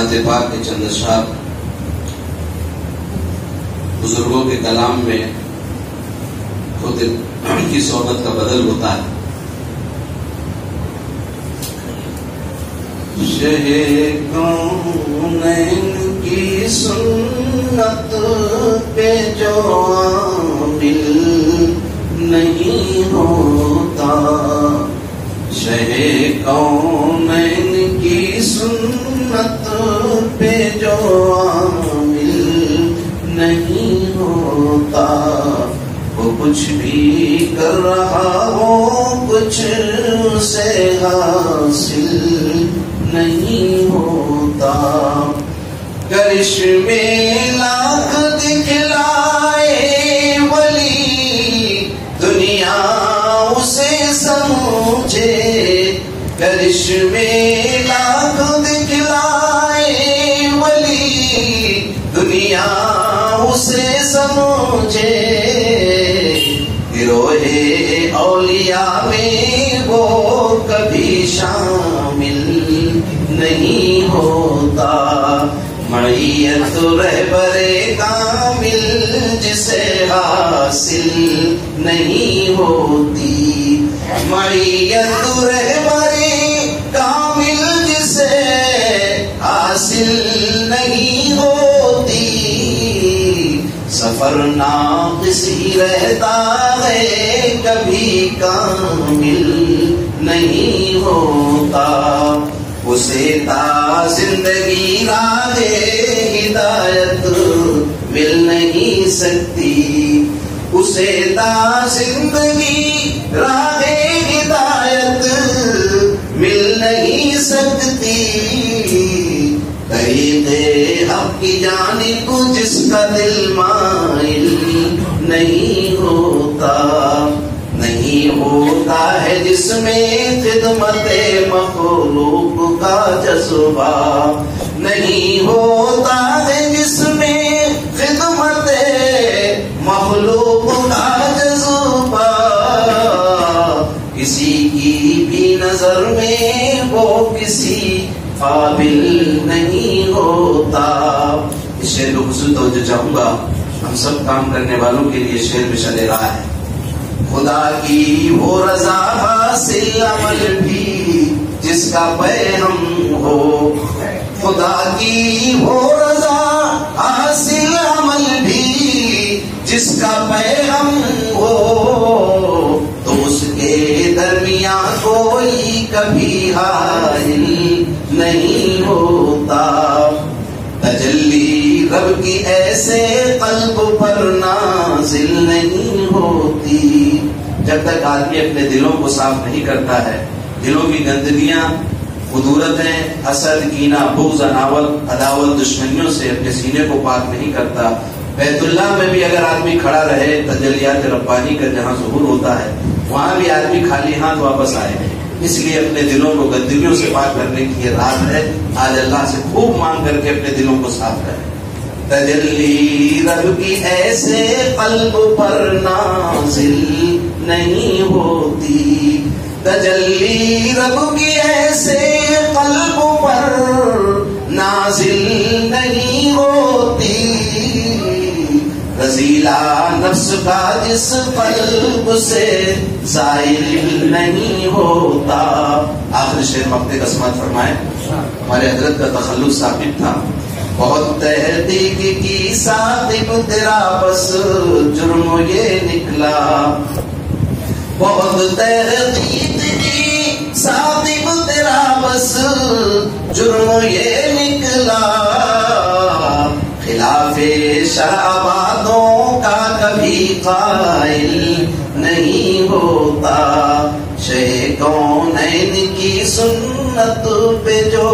نعت پاک کے چند اشعار بزرگوں کے کلام میں خود کی صحبت کا بدل ہوتا ہے. شہ کونین کی سنت پہ جو عامل نہیں ہوتا، شہ کونین کی سنت پہ جو عامل نہیں ہوتا، وہ کچھ بھی کر رہا ہو کچھ سے حاصل نہیں ہوتا. کرشمے لاکھ دکھلائے ولی دنیا اسے سمجھے، کرشمے لاکھ دکھلائے ولی دنیا اسے سمجھے. گروہ اولیاء میں وہ کبھی شامل نہیں ہوتا، معیت رہبر کامل جسے حاصل نہیں ہوتی، معیت رہبر کامل جسے حاصل نہیں ہوتی. سفر ناقصی رہتا ہے کبھی کامل نہیں ہوتا، اسے تا زندگی راہ ہدایت مل نہیں سکتی، اسے تا زندگی راہ ہدایت مل نہیں سکتی. طریق حق کی جانب جس کا دل مائل نہیں ہوتا، نہیں ہوتا ہے جس میں خدمت مخلوق کا جذبہ، نہیں ہوتا ہے جس میں خدمت مخلوق کا جذبہ. کسی کی بھی نظر میں وہ کسی قابل نہیں ہوتا. اس شعر کو خصوصی توجہ چاہوں گا، ہم سب کام کرنے والوں کے لیے شعر میں چلے رہا ہے. خدا کی وہ رضا حاصل عمل بھی جس کا پیغام ہو، خدا کی وہ رضا حاصل عمل بھی جس کا پیغام ہو، تو اس کے درمیان کوئی کبھی حائل نہیں ہوتا. تجلی رب کی ایسے قلب پر نازل نہیں ہوتی. جب تک آدمی اپنے دلوں کو صاف نہیں کرتا ہے، دلوں کی گندگیاں، خدورتیں، حسد، کینہ، بغض، عداوت، دشمنیوں سے اپنے سینے کو پاک نہیں کرتا. بیت اللہ میں بھی اگر آدمی کھڑا رہے، تجلیات ربانی کا جہاں ظہور ہوتا ہے، وہاں بھی آدمی خالی ہاتھ واپس آئے گا. اس لیے اپنے دلوں کو گندگیوں سے پاک کرنے کی یہ رات ہے. آج اللہ سے خوب مانگ کر کے اپنے دلوں کو صاف کریں. تجلی رب کی ایسے قلب پر نازل نہیں ہوتی، تجلی رب کی ایسے قلب پر نازل نہیں ہوتی. رضیلا نفس کا جس قلب سے زائل نہیں ہوتا. آخر شعر مقتے کا سماعت فرمائے. ہمارے حضرت کا تخلص ثابت تھا. بہت تحقیق کی ثاقب تیرا بس جرم یہ نکلا، بہت تحقیق کی ثاقب تیرا بس جرم یہ نکلا. خلاف شرع باتوں کا کبھی قائل نہیں ہوتا. شہ کونین کی سنت پہ جو